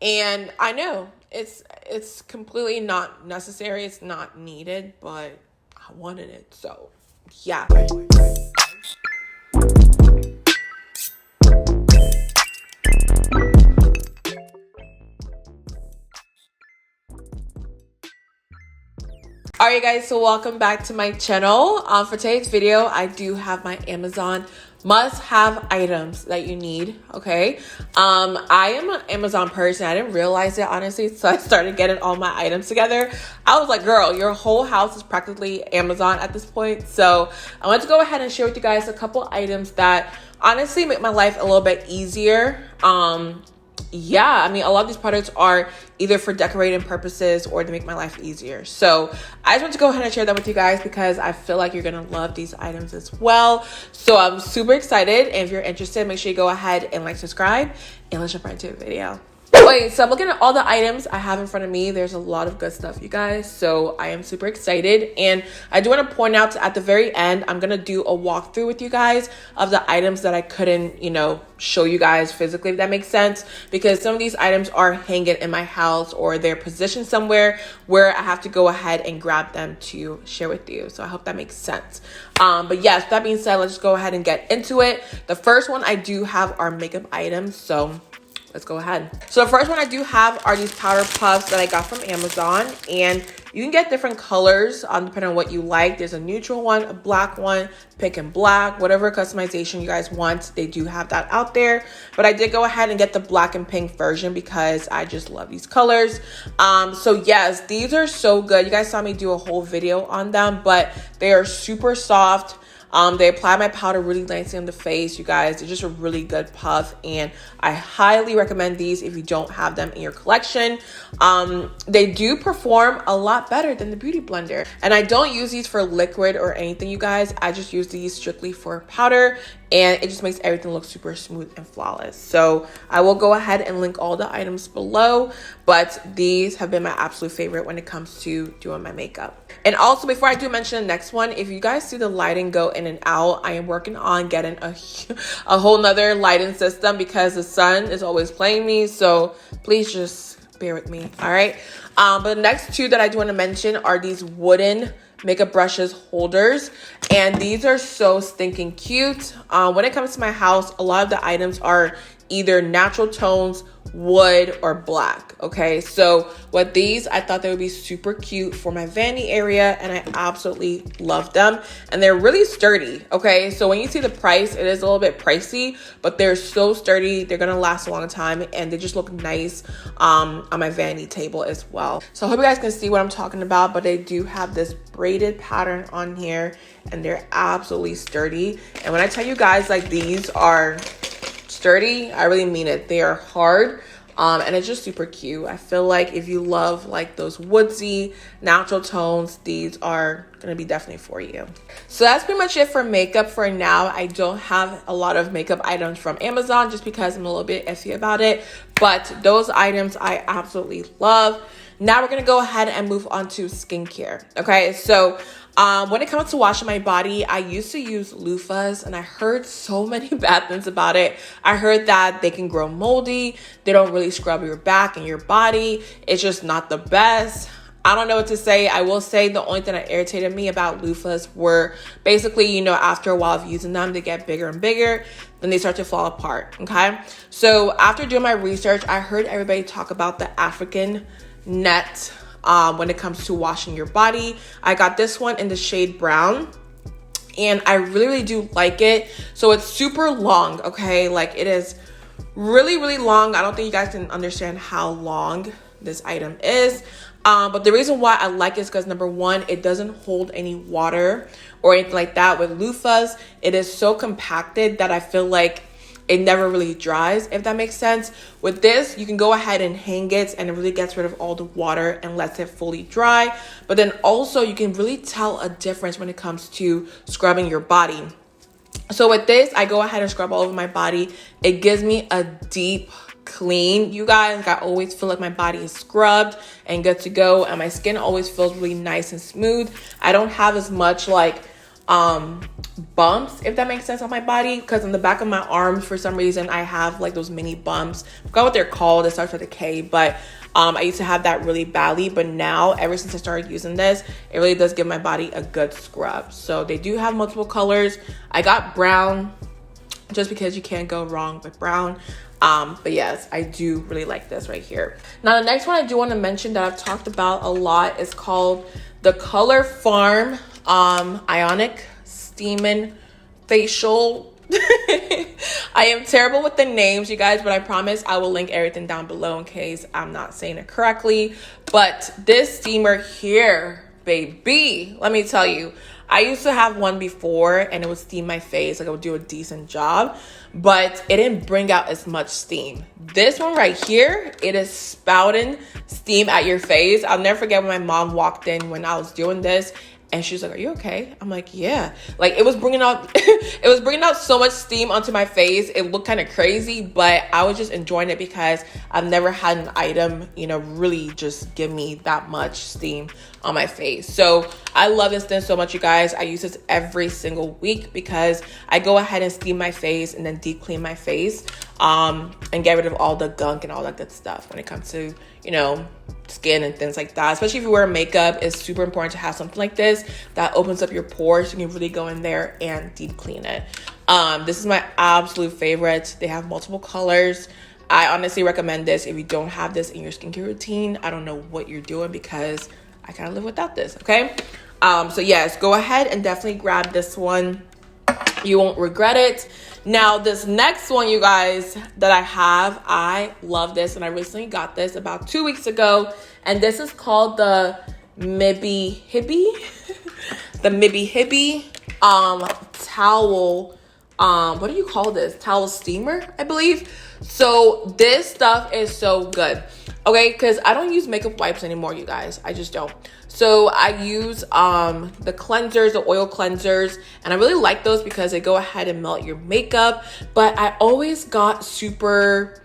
And I know it's completely not necessary, it's not needed, but I wanted it. So yeah. Alright guys, so welcome back to my channel. For today's video, I do have my Amazon must-have items that you need, okay? I am an Amazon person. I didn't realize it, honestly, so I started getting all my items together. I was like, girl, your whole house is practically Amazon at this point. So I want to go ahead and share with you guys a couple items that honestly make my life a little bit easier. Yeah, I mean, a lot of these products are either for decorating purposes or to make my life easier. So I just want to go ahead and share that with you guys because I feel like you're going to love these items as well. So I'm super excited. And if you're interested, make sure you go ahead and like, subscribe, and let's jump right into the video. Wait, so I'm looking at all the items I have in front of me. There's a lot of good stuff, you guys. So I am super excited. And I do want to point out at the very end, I'm going to do a walkthrough with you guys of the items that I couldn't, show you guys physically, if that makes sense. Because some of these items are hanging in my house or they're positioned somewhere where I have to go ahead and grab them to share with you. So I hope that makes sense. But yes, that being said, let's just go ahead and get into it. The first one I do have are makeup items. So let's go ahead. So the first one I do have are these powder puffs that I got from Amazon, and you can get different colors depending on what you like. There's a neutral one, a black one, pink and black, whatever customization you guys want. They do have that out there, but I did go ahead and get the black and pink version because I just love these colors. So yes, these are so good. You guys saw me do a whole video on them, but they are super soft. They apply my powder really nicely on the face, you guys. They're just a really good puff, and I highly recommend these if you don't have them in your collection. They do perform a lot better than the Beauty Blender, and I don't use these for liquid or anything, you guys. I just use these strictly for powder, and it just makes everything look super smooth and flawless. So I will go ahead and link all the items below, but these have been my absolute favorite when it comes to doing my makeup. And also, before I do mention the next one, if you guys see the lighting go in and out, I am working on getting a whole nother lighting system because the sun is always playing me. So please just bear with me. All right. But the next two that I do want to mention are these wooden makeup brushes holders, and these are so stinking cute. When it comes to my house, a lot of the items are either natural tones, wood, or black. Okay, so with these, I thought they would be super cute for my vanity area, and I absolutely love them, and they're really sturdy. Okay, so when you see the price, it is a little bit pricey, but they're so sturdy. They're gonna last a long time, and they just look nice on my vanity table as well. So I hope you guys can see what I'm talking about, but they do have this braided pattern on here, and they're absolutely sturdy. And when I tell you guys, like, these are sturdy, I really mean it. They are hard, and it's just super cute. I feel like if you love like those woodsy natural tones, these are gonna be definitely for you. So that's pretty much it for makeup for now. I don't have a lot of makeup items from Amazon just because I'm a little bit iffy about it, but those items I absolutely love. Now we're gonna go ahead and move on to skincare. Okay, so when it comes to washing my body, I used to use loofahs, and I heard so many bad things about it. I heard that they can grow moldy, they don't really scrub your back and your body, it's just not the best. I don't know what to say. I will say the only thing that irritated me about loofahs were basically, after a while of using them, they get bigger and bigger, then they start to fall apart, okay? So after doing my research, I heard everybody talk about the African net when it comes to washing your body. I got this one in the shade brown, and I really do like it. So it's super long, okay? Like, it is really, really long. I don't think you guys can understand how long this item is. But the reason why I like it is because, number one, it doesn't hold any water or anything like that. With loofahs, it is so compacted that I feel like it never really dries, if that makes sense. With this, you can go ahead and hang it, and it really gets rid of all the water and lets it fully dry. But then also, you can really tell a difference when it comes to scrubbing your body. So with this, I go ahead and scrub all over my body. It gives me a deep clean, you guys. Like, I always feel like my body is scrubbed and good to go, and my skin always feels really nice and smooth. I don't have as much like bumps, if that makes sense, on my body, because on the back of my arms for some reason I have like those mini bumps. I forgot what they're called. It starts with a K, but I used to have that really badly, but now ever since I started using this, it really does give my body a good scrub. So they do have multiple colors. I got brown just because you can't go wrong with brown. But yes, I do really like this right here. Now the next one I do want to mention that I've talked about a lot is called the Color Farm Ionic Steamin' Facial. I am terrible with the names, you guys, but I promise I will link everything down below in case I'm not saying it correctly. But this steamer here, baby, let me tell you, I used to have one before and it would steam my face. Like, it would do a decent job, but it didn't bring out as much steam. This one right here, it is spouting steam at your face. I'll never forget when my mom walked in when I was doing this, and she was like, "Are you okay?" I'm like, "Yeah." Like, it was bringing out it was bringing out so much steam onto my face. It looked kind of crazy, but I was just enjoying it because I've never had an item, you know, really just give me that much steam on my face. So I love this thing so much, you guys. I use this every single week because I go ahead and steam my face and then deep clean my face, and get rid of all the gunk and all that good stuff when it comes to, you know, skin and things like that. Especially if you wear makeup, it's super important to have something like this that opens up your pores. You can really go in there and deep clean it. This is my absolute favorite. They have multiple colors. I honestly recommend this if you don't have this in your skincare routine. I don't know what you're doing because I kind of live without this, okay? So yes, go ahead and definitely grab this one. You won't regret it. Now, this next one, you guys, that I have, I love this, and I recently got this about 2 weeks ago, and this is called the Mibby Hibby, the Mibby Hibby towel. What do you call this? Towel steamer, I believe. So this stuff is so good. Okay, because I don't use makeup wipes anymore, you guys. I just don't. So I use the cleansers, the oil cleansers, and I really like those because they go ahead and melt your makeup. But I always got super,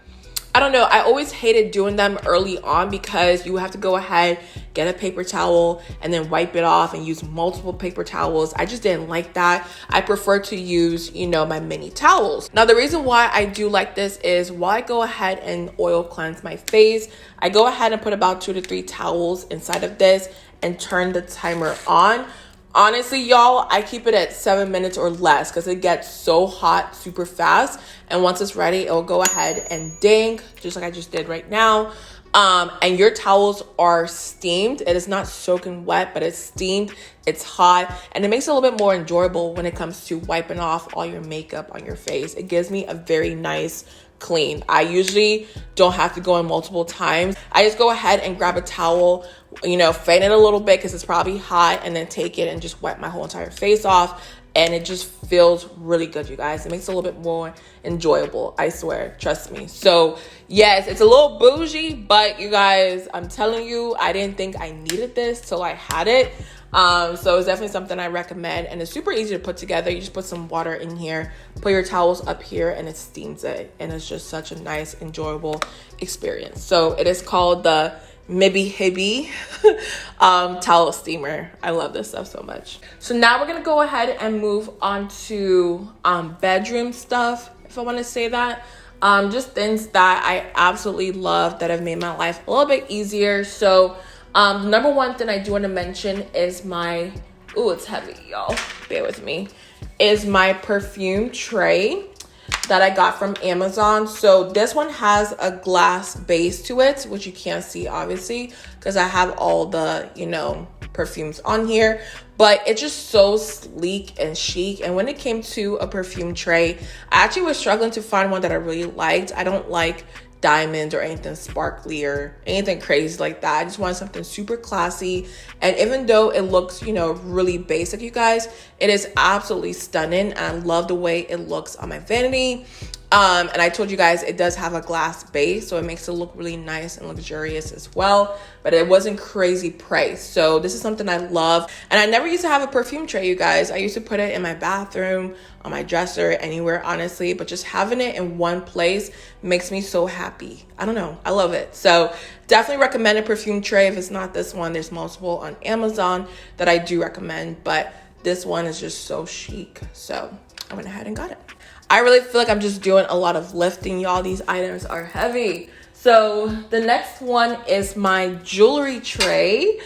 I don't know, I always hated doing them early on because you have to go ahead, get a paper towel, and then wipe it off and use multiple paper towels. I just didn't like that. I prefer to use, you know, my mini towels. Now, the reason why I do like this is while I go ahead and oil cleanse my face, I go ahead and put about 2 to 3 towels inside of this and turn the timer on. Honestly, y'all, I keep it at 7 minutes or less because it gets so hot super fast. And once it's ready, it'll go ahead and ding, just like I just did right now. And your towels are steamed. It is not soaking wet, but it's steamed. It's hot, and it makes it a little bit more enjoyable when it comes to wiping off all your makeup on your face. It gives me a very nice clean. I usually don't have to go in multiple times. I just go ahead and grab a towel, you know, fan it a little bit because it's probably hot, and then take it and just wipe my whole entire face off. And it just feels really good, you guys. It makes it a little bit more enjoyable, I swear, trust me. So yes, it's a little bougie, but you guys, I'm telling you, I didn't think I needed this till I had it. So it's definitely something I recommend, and it's super easy to put together. You just put some water in here, put your towels up here, and it steams it, and it's just such a nice, enjoyable experience. So it is called the Mibby Hibby towel steamer. I love this stuff so much. So now we're gonna go ahead and move on to bedroom stuff, if I want to say that. Just things that I absolutely love that have made my life a little bit easier. So the number one thing I do want to mention is my, ooh, it's heavy, y'all, bear with me, is my perfume tray that I got from Amazon. So this one has a glass base to it, which you can't see obviously because I have all the, you know, perfumes on here, but it's just so sleek and chic. And when it came to a perfume tray, I actually was struggling to find one that I really liked. I don't like diamonds or anything sparkly or anything crazy like that. I just wanted something super classy, and even though it looks, you know, really basic, you guys, it is absolutely stunning, and I love the way it looks on my vanity. And I told you guys it does have a glass base, so it makes it look really nice and luxurious as well, but it wasn't crazy priced. So this is something I love, and I never used to have a perfume tray, you guys. I used to put it in my bathroom, on my dresser, anywhere, honestly, but just having it in one place makes me so happy. I don't know, I love it. So definitely recommend a perfume tray. If it's not this one, there's multiple on Amazon that I do recommend, but this one is just so chic. So I went ahead and got it. I really feel like I'm just doing a lot of lifting, y'all. These items are heavy. So the next one is my jewelry tray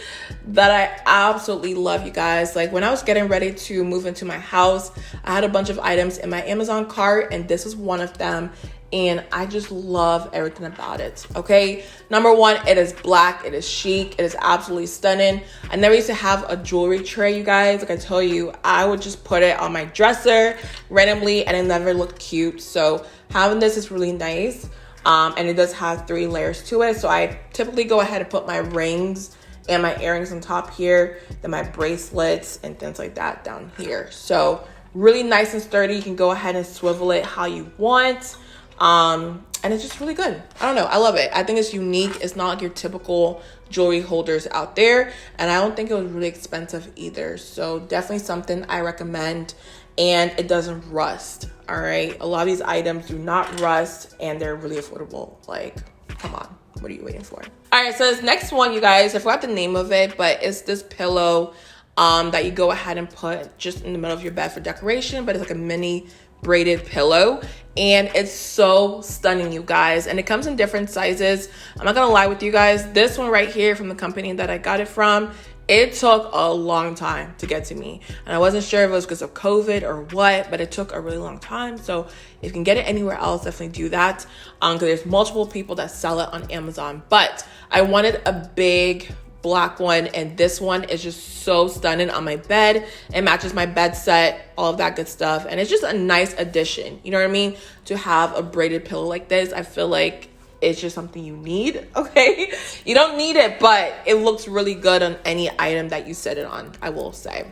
that I absolutely love, you guys. Like when I was getting ready to move into my house, I had a bunch of items in my Amazon cart and this is one of them. And I just love everything about it. Okay, number one, it is black, it is chic, it is absolutely stunning. I never used to have a jewelry tray, you guys. Like I tell you, I would just put it on my dresser randomly and it never looked cute. So having this is really nice. And it does have 3 layers to it. So I typically go ahead and put my rings and my earrings on top here, then my bracelets and things like that down here. So really nice and sturdy. You can go ahead and swivel it how you want. And it's just really good. I don't know. I love it. I think it's unique. It's not like your typical jewelry holders out there. And I don't think it was really expensive either. So definitely something I recommend. And it doesn't rust. All right. A lot of these items do not rust and they're really affordable. Like, come on. What are you waiting for? All right. So this next one, you guys, I forgot the name of it, but it's this pillow that you go ahead and put just in the middle of your bed for decoration, but it's like a mini braided pillow and it's so stunning, you guys, and it comes in different sizes. I'm not gonna lie with you guys, this one right here from the company that I got it from, it took a long time to get to me and I wasn't sure if it was because of COVID or what, but it took a really long time. So if you can get it anywhere else, definitely do that because there's multiple people that sell it on Amazon. But I wanted a big black one and this one is just so stunning on my bed. It matches my bed set, all of that good stuff, and it's just a nice addition, you know what I mean, to have a braided pillow like this. I feel like it's just something you need. Okay, you don't need it, but it looks really good on any item that you set it on, I will say.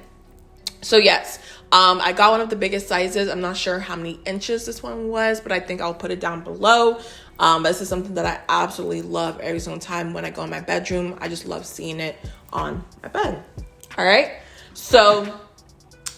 So yes, I got one of the biggest sizes. I'm not sure how many inches this one was, but I think I'll put it down below. This is something that I absolutely love every single time when I go in my bedroom. I just love seeing it on my bed. All right, so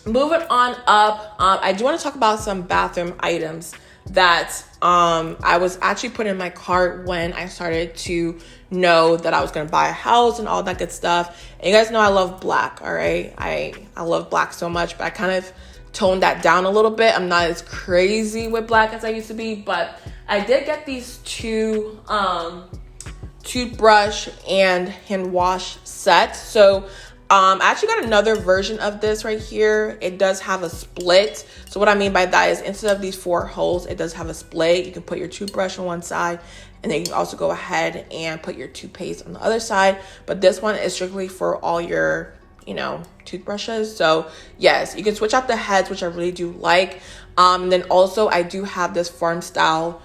moving on up, I do want to talk about some bathroom items that I was actually putting in my cart when I started to know that I was going to buy a house and all that good stuff. And you guys know I love black, all right? I love black so much, but I kind of toned that down a little bit. I'm not as crazy with black as I used to be, but I did get these 2 toothbrush and hand wash sets. So I actually got another version of this right here. It does have a split. So what I mean by that is instead of these 4 holes, it does have a split. You can put your toothbrush on one side and then you can also go ahead and put your toothpaste on the other side. But this one is strictly for all your, you know, toothbrushes. So yes, you can switch out the heads, which I really do like. Then also I do have this farm style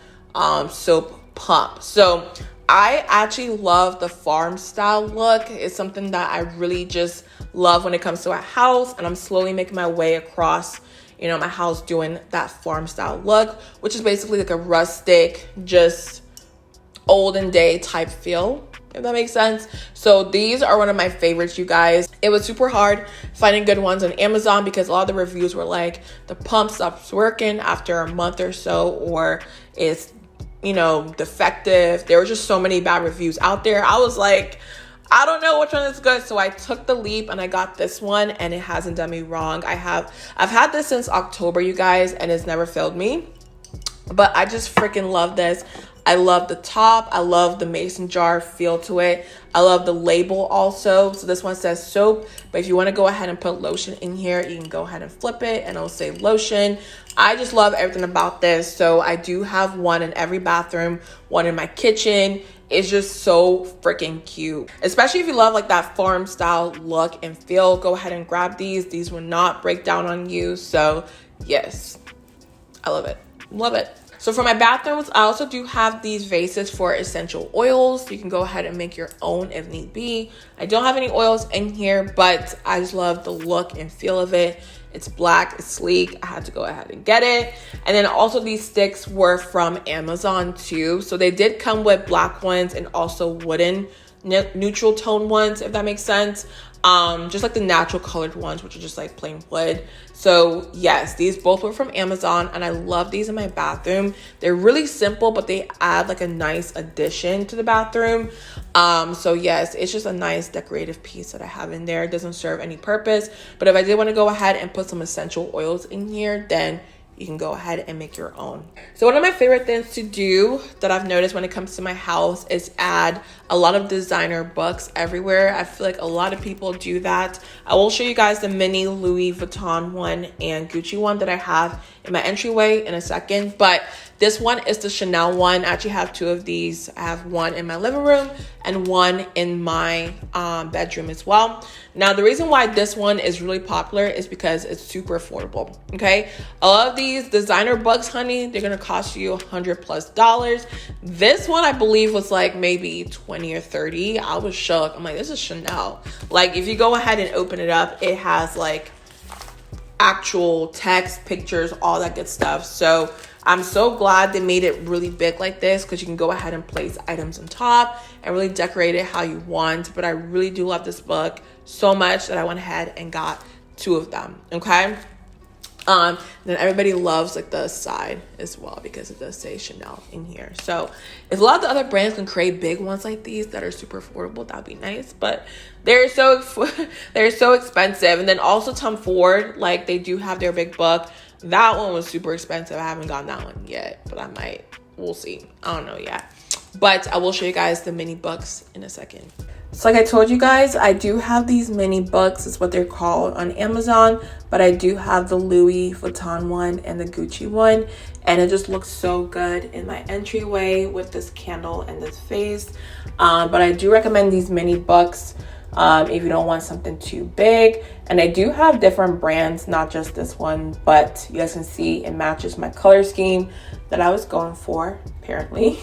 soap pump. So I actually love the farm style look. It's something that I really just love when it comes to a house, and I'm slowly making my way across, you know, my house doing that farm style look, which is basically like a rustic, just olden day type feel, if that makes sense. So these are one of my favorites, you guys. It was super hard finding good ones on Amazon because a lot of the reviews were like the pump stops working after a month or so, or it's, you know, defective. There were just so many bad reviews out there. I was like, I don't know which one is good. So I took the leap and I got this one and it hasn't done me wrong. I've had this since October, you guys, and it's never failed me. But I just freaking love this. I love the top. I love the mason jar feel to it. I love the label also. So this one says soap, but if you want to go ahead and put lotion in here, you can go ahead and flip it and it'll say lotion. I just love everything about this. So I do have one in every bathroom, one in my kitchen. It's just so freaking cute, especially if you love like that farm style look and feel. Go ahead and grab these. These will not break down on you. So yes, I love it. Love it. So for my bathrooms, I also do have these vases for essential oils. You can go ahead and make your own if need be. I don't have any oils in here, but I just love the look and feel of it. It's black, it's sleek. I had to go ahead and get it. And then also these sticks were from Amazon too. So they did come with black ones and also wooden neutral tone ones, if that makes sense. just like the natural colored ones, which are just like plain wood. So yes, these both were from Amazon, and I love these in my bathroom. They're really simple, but they add like a nice addition to the bathroom. So yes, it's just a nice decorative piece that I have in there. It doesn't serve any purpose, but if I did want to go ahead and put some essential oils in here, then you can go ahead and make your own. So one of my favorite things to do that I've noticed when it comes to my house is add a lot of designer books everywhere. I feel like a lot of people do that. I will show you guys the mini Louis Vuitton one and Gucci one that I have in my entryway in a second, but this one is the Chanel one. I actually have two of these. I have one in my living room and one in my bedroom as well. Now, the reason why this one is really popular is because it's super affordable, okay? A lot of these designer books, honey, they're gonna cost you $100+. This one, I believe, was like maybe 20 or 30. I was shocked. I'm like, this is Chanel. Like, if you go ahead and open it up, it has like actual text, pictures, all that good stuff. So I'm so glad they made it really big like this, because you can go ahead and place items on top and really decorate it how you want. But I really do love this book so much that I went ahead and got two of them, okay? Then everybody loves like the side as well, because it does say Chanel in here. So if a lot of the other brands can create big ones like these that are super affordable, that'd be nice, but they're so expensive. And then also Tom Ford, like they do have their big book. That one was super expensive. I haven't gotten that one yet, but I might. We'll see. I don't know yet. But I will show you guys the mini books in a second. So like I told you guys, I do have these mini books. It's what they're called on Amazon. But I do have the Louis Vuitton one and the Gucci one. And it just looks so good in my entryway with this candle and this vase. But I do recommend these mini books if you don't want something too big. And I do have different brands, not just this one, but you guys can see it matches my color scheme that I was going for, apparently.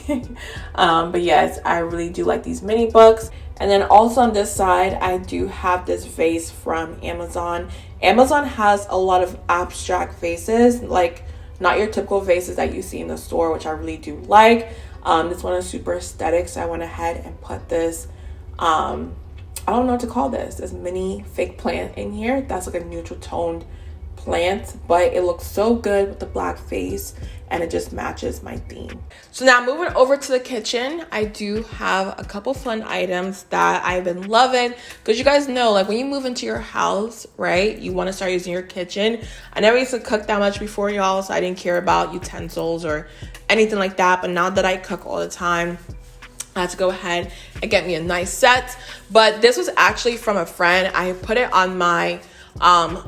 But yes, I really do like these mini books. And then also on this side, I do have this vase from Amazon. Amazon has a lot of abstract vases, like not your typical vases that you see in the store, which I really do like. This one is super aesthetic, so I went ahead and put this I don't know what to call this mini fake plant in here. That's like a neutral toned plant, but it looks so good with the black face and it just matches my theme. So now moving over to the kitchen, I do have a couple fun items that I've been loving, because you guys know, like when you move into your house, right, you want to start using your kitchen. I never used to cook that much before, y'all, so I didn't care about utensils or anything like that. But now that I cook all the time, I had to go ahead and get me a nice set. But this was actually from a friend. I put it on my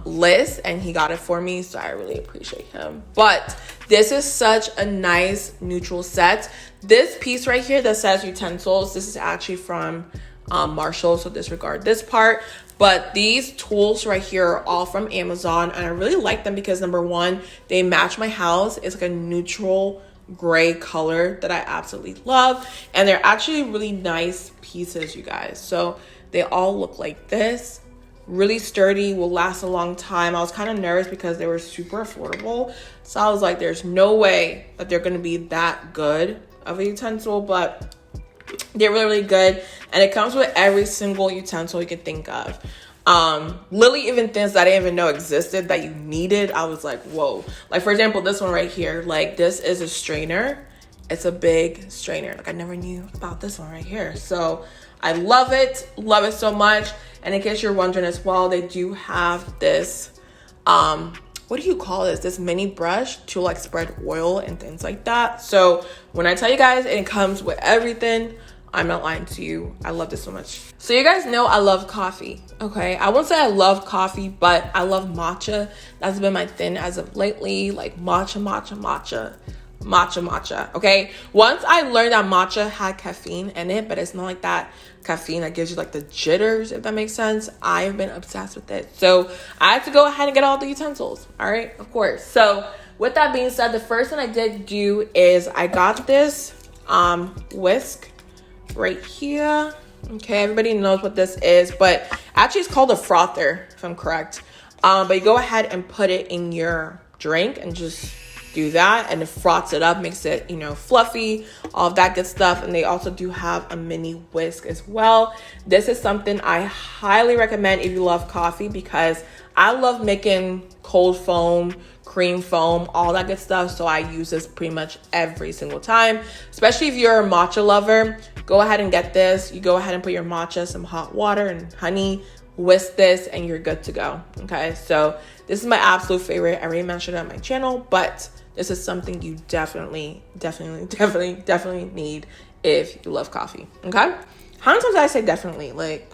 list and he got it for me, so I really appreciate him. But this is such a nice neutral set. This piece right here that says utensils, this is actually from Marshall, so disregard this part. But these tools right here are all from Amazon, and I really like them because number one, they match my house. It's like a neutral gray color that I absolutely love, and they're actually really nice pieces, you guys. So they all look like this, really sturdy, will last a long time. I was kind of nervous because they were super affordable, so I was like, there's no way that they're going to be that good of a utensil, but they're really, really good. And it comes with every single utensil you can think of. Literally even things that I didn't even know existed that you needed. I was like, whoa. Like for example, this one right here, like this is a strainer. It's a big strainer. Like I never knew about this one right here. So I love it so much. And in case you're wondering as well, they do have this, what do you call this? This mini brush to like spread oil and things like that. So when I tell you guys it comes with everything, I'm not lying to you. I love this so much. So you guys know I love coffee, okay? I won't say I love coffee, but I love matcha. That's been my thing as of lately, like matcha, okay? Once I learned that matcha had caffeine in it, but it's not like that caffeine that gives you like the jitters, if that makes sense. I've been obsessed with it. So I had to go ahead and get all the utensils, all right? Of course. So with that being said, the first thing I did do is I got this whisk right here. Okay, everybody knows what this is, but actually it's called a frother, if I'm correct. But you go ahead and put it in your drink and just do that, and it froths it up, makes it, you know, fluffy, all of that good stuff. And they also do have a mini whisk as well. This is something I highly recommend if you love coffee, because I love making cold foam, cream foam, all that good stuff. So I use this pretty much every single time, especially if you're a matcha lover. Go ahead and get this. You go ahead and put your matcha, some hot water and honey, whisk this, and you're good to go. Okay, so this is my absolute favorite. I already mentioned it on my channel, but this is something you definitely need if you love coffee. Okay, how many times did I say definitely? Like,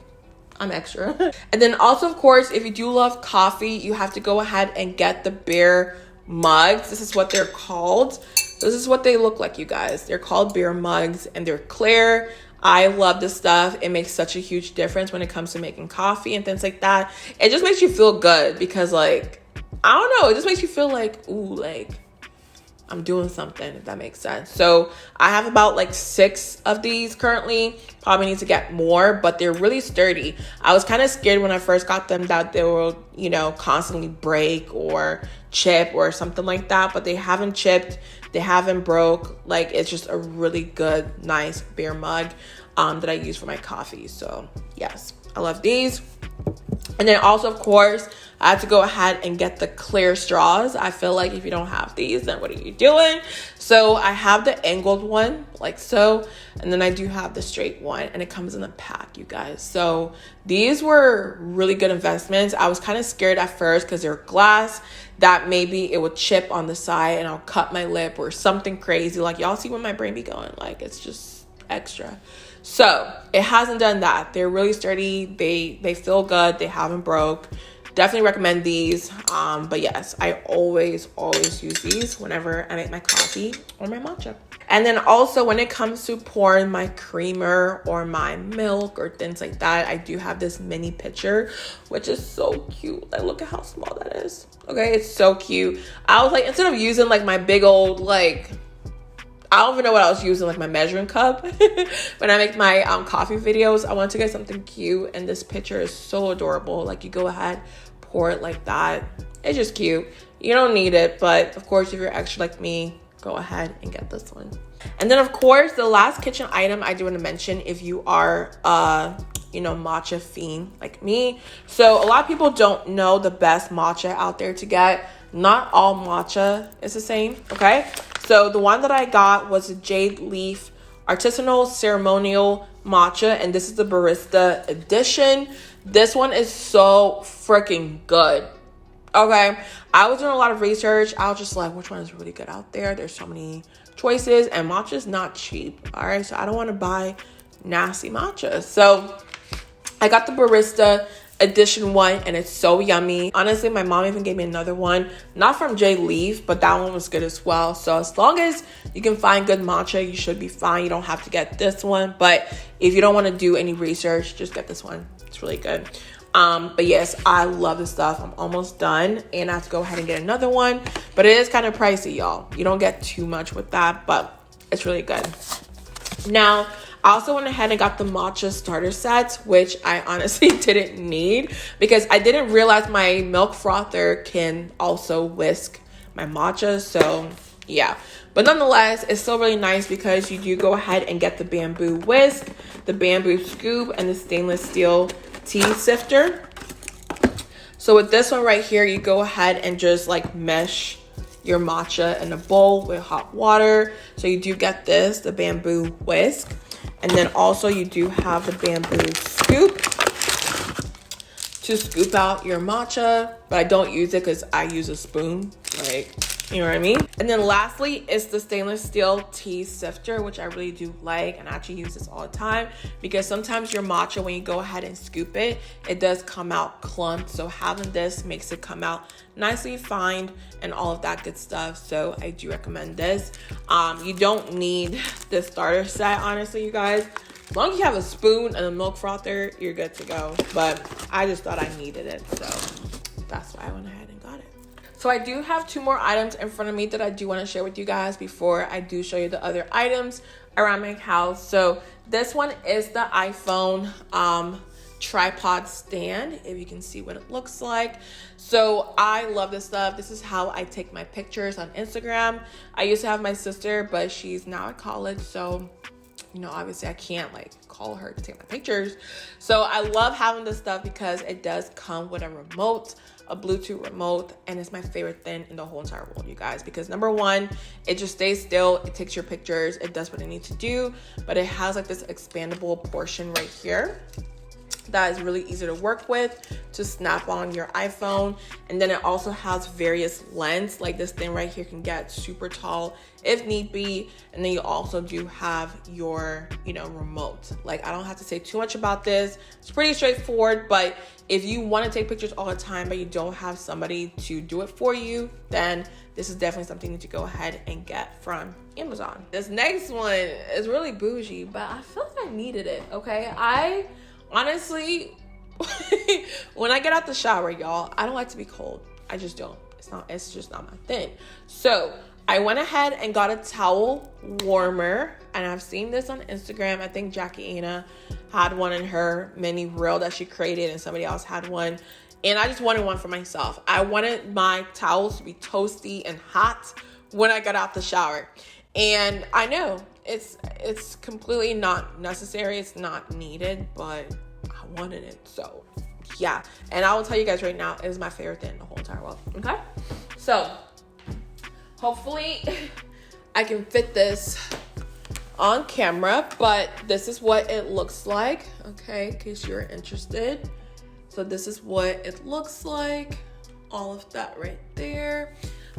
I'm extra. And then also, of course, if you do love coffee, you have to go ahead and get the beer mugs. This is what they're called. This is what they look like, you guys. They're called beer mugs, and they're clear. I love this stuff. It makes such a huge difference when it comes to making coffee and things like that. It just makes you feel good because, like, I don't know, it just makes you feel like, ooh, like, I'm doing something, if that makes sense. So I have about like 6 of these currently. Probably need to get more, but they're really sturdy. I was kind of scared when I first got them that they will, you know, constantly break or chip or something like that, but they haven't chipped, they haven't broke. Like, it's just a really good, nice beer mug that I use for my coffee. So yes, I love these. And then also, of course, I had to go ahead and get the clear straws. I feel like if you don't have these, then what are you doing? So I have the angled one, like so. And then I do have the straight one, and it comes in a pack, you guys. So these were really good investments. I was kind of scared at first because they're glass, that maybe it would chip on the side and I'll cut my lip or something crazy. Like, y'all see where my brain be going. Like, it's just extra. So it hasn't done that. They're really sturdy. They feel good. They haven't broke. Definitely recommend these. But yes, I always use these whenever I make my coffee or my matcha. And then also when it comes to pouring my creamer or my milk or things like that, I do have this mini pitcher, which is so cute. Like, look at how small that is. Okay, it's so cute. I was like, instead of using like my big old, like, I don't even know what I was using, like my measuring cup when I make my coffee videos, I want to get something cute, and this pitcher is so adorable. Like, you go ahead, pour it like that. It's just cute. You don't need it, but of course, if you're extra like me, go ahead and get this one. And then, of course, the last kitchen item I do want to mention, if you are you know, matcha fiend like me. So a lot of people don't know the best matcha out there to get. Not all matcha is the same, okay? So the one that I got was a Jade Leaf Artisanal Ceremonial Matcha, and this is the Barista Edition. This one is so freaking good. Okay, I was doing a lot of research. I was just like, which one is really good out there? There's so many choices, and matcha is not cheap. All right, so I don't want to buy nasty matcha. So I got the Barista Edition one, and it's so yummy. Honestly, my mom even gave me another one, not from Jade Leaf, but that one was good as well. So as long as you can find good matcha, you should be fine. You don't have to get this one, but if you don't want to do any research, just get this one. It's really good. But yes, I love this stuff. I'm almost done, and I have to go ahead and get another one, but it is kind of pricey, y'all. You don't get too much with that, but it's really good. Now, I also went ahead and got the matcha starter set, which I honestly didn't need because I didn't realize my milk frother can also whisk my matcha. So yeah, but nonetheless, it's still really nice because you do go ahead and get the bamboo whisk, the bamboo scoop, and the stainless steel tea sifter. So with this one right here, you go ahead and just like mesh your matcha in a bowl with hot water. So you do get this, the bamboo whisk. And then also you do have the bamboo scoop to scoop out your matcha, but I don't use it because I use a spoon, like, you know what I mean? And then lastly is the stainless steel tea sifter, which I really do like, and I actually use this all the time because sometimes your matcha, when you go ahead and scoop it, it does come out clumped. So having this makes it come out nicely fine and all of that good stuff. So I do recommend this. You don't need the starter set, honestly, you guys. As long as you have a spoon and a milk frother, you're good to go. But I just thought I needed it, so that's why I went ahead and got it. So I do have 2 more items in front of me that I do want to share with you guys before I do show you the other items around my house. So this one is the iPhone tripod stand, if you can see what it looks like. So I love this stuff. This is how I take my pictures on Instagram. I used to have my sister, but she's now at college, so you know, obviously I can't like call her to take my pictures. So I love having this stuff because it does come with a remote, a Bluetooth remote, and it's my favorite thing in the whole entire world, you guys, because number one, it just stays still, it takes your pictures, it does what it needs to do, but it has like this expandable portion right here that is really easy to work with to snap on your iPhone. And then it also has various lengths, like this thing right here can get super tall if need be. And then you also do have your, you know, remote. Like, I don't have to say too much about this. It's pretty straightforward, but if you want to take pictures all the time but you don't have somebody to do it for you, then this is definitely something you need to go ahead and get from Amazon. This next one is really bougie, but I feel like I needed it, okay? Honestly, when I get out the shower, y'all, I don't like to be cold. I just don't. It's just not my thing. So I went ahead and got a towel warmer, and I've seen this on Instagram. I think Jackie Anna had one in her mini reel that she created, and somebody else had one. And I just wanted one for myself. I wanted my towels to be toasty and hot when I got out the shower. And I know it's completely not necessary. It's not needed, but I wanted it. So yeah. And I will tell you guys right now, it is my favorite thing in the whole entire world. Okay. So hopefully I can fit this on camera, but this is what it looks like. Okay. In case you're interested. So this is what it looks like. All of that right there.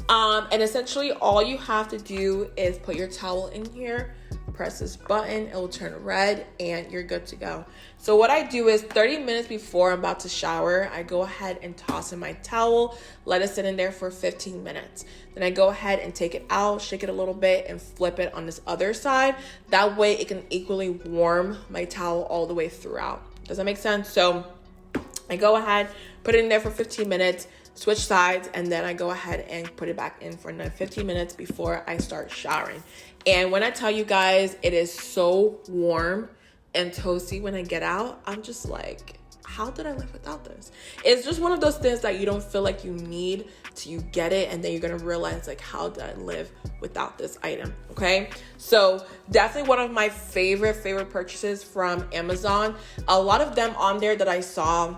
And essentially all you have to do is put your towel in here, press this button, it will turn red, and you're good to go. So what I do is 30 minutes before I'm about to shower, I go ahead and toss in my towel, let it sit in there for 15 minutes. Then I go ahead and take it out, shake it a little bit, and flip it on this other side. That way it can equally warm my towel all the way throughout. Does that make sense? So I go ahead, put it in there for 15 minutes, switch sides, and then I go ahead and put it back in for another 15 minutes before I start showering. And when I tell you guys, it is so warm and toasty when I get out, I'm just like, how did I live without this? It's just one of those things that you don't feel like you need till you get it, and then you're gonna realize, like, how did I live without this item? Okay, so definitely one of my favorite purchases from Amazon. A lot of them on there that I saw,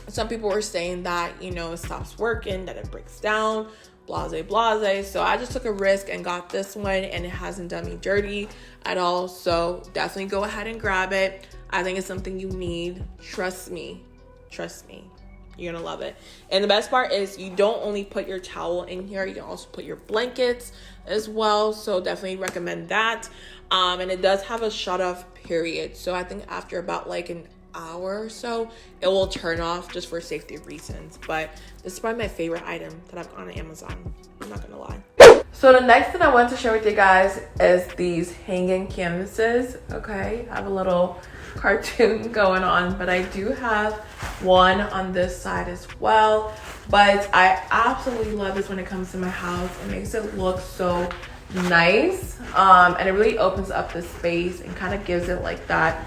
some people were saying that, you know, it stops working, that it breaks down, blase. So I just took a risk and got this one, and it hasn't done me dirty at all. So definitely go ahead and grab it. I think it's something you need. Trust me. You're gonna love it. And the best part is you don't only put your towel in here, you can also put your blankets as well. So definitely recommend that. And it does have a shut off period. So I think after about like an hour or so, it will turn off just for safety reasons. But this is probably my favorite item that I've gotten on Amazon. I'm not gonna lie. So the next thing I want to share with you guys is these hanging canvases. Okay, I have a little cartoon going on, but I do have one on this side as well. But I absolutely love this when it comes to my house. It makes it look so nice, and it really opens up the space and kind of gives it like that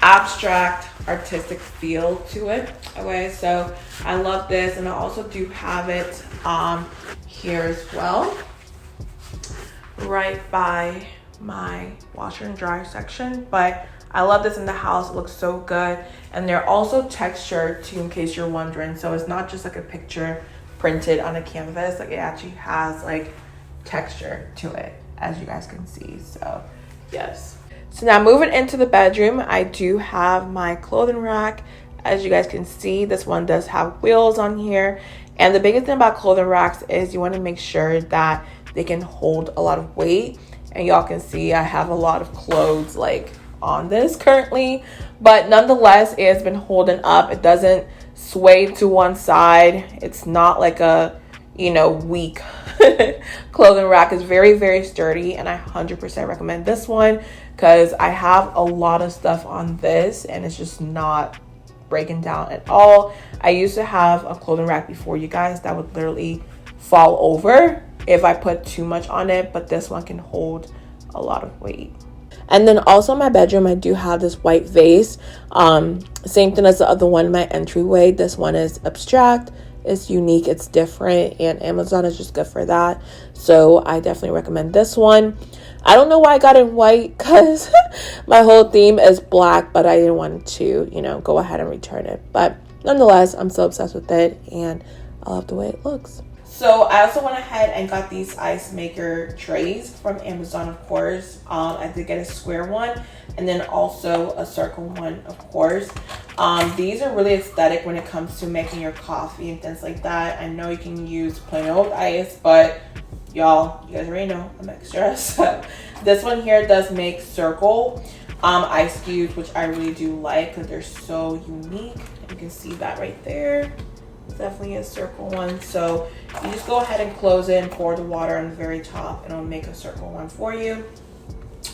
abstract artistic feel to it. Okay, so I love this, and I also do have it here as well, right by my washer and dryer section. But I love this in the house. It looks so good, and they're also textured too, in case you're wondering. So it's not just like a picture printed on a canvas, like it actually has like texture to it, as you guys can see. So yes. So now moving into the bedroom, I do have my clothing rack. As you guys can see, this one does have wheels on here. And the biggest thing about clothing racks is you want to make sure that they can hold a lot of weight. And y'all can see I have a lot of clothes like on this currently, but nonetheless, it has been holding up. It doesn't sway to one side. It's not like a, you know, weak clothing rack. Is very sturdy, and I 100% recommend this one because I have a lot of stuff on this and it's just not breaking down at all. I used to have a clothing rack before, you guys, that would literally fall over if I put too much on it, but this one can hold a lot of weight. And then also in my bedroom, I do have this white vase. Same thing as the other one, my Entryway. This one is abstract. It's unique, it's different, and Amazon is just good for that. So I definitely recommend this one. I don't know why I got in white because my whole theme is black, but I didn't want to, you know, go ahead and return it. But nonetheless, I'm so obsessed with it, and I love the way it looks. So I also went ahead and got these ice maker trays from Amazon, of course. I did get a square one and then also a circle one, of course. These are really aesthetic when it comes to making your coffee and things like that. I know you can use plain old ice, but y'all, you guys already know I'm extra. So this one here does make circle ice cubes, which I really do like because they're so unique. You can see that right there. Definitely a circle one. So you just go ahead and close it and pour the water on the very top and it'll make a circle one for you.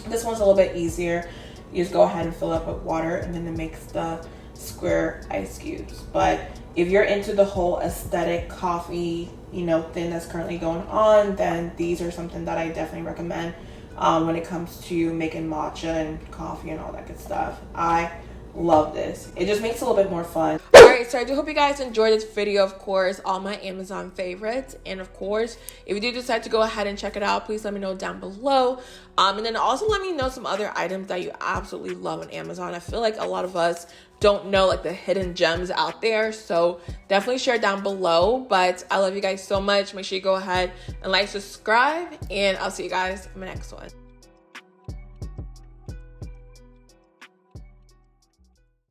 This one's a little bit easier. You just go ahead and fill up with water and then it makes the square ice cubes. But if you're into the whole aesthetic coffee, you know, thing that's currently going on, then these are something that I definitely recommend when it comes to making matcha and coffee and all that good stuff. I love this. It just makes it a little bit more fun. Alright, so I do hope you guys enjoyed this video. Of course, all my Amazon favorites, and of course, if you do decide to go ahead and check it out, please let me know down below. And then also let me know some other items that you absolutely love on Amazon. I feel like a lot of us don't know like the hidden gems out there, so definitely share down below. But I love you guys so much. Make sure you go ahead and like, subscribe, and I'll see you guys in my next one.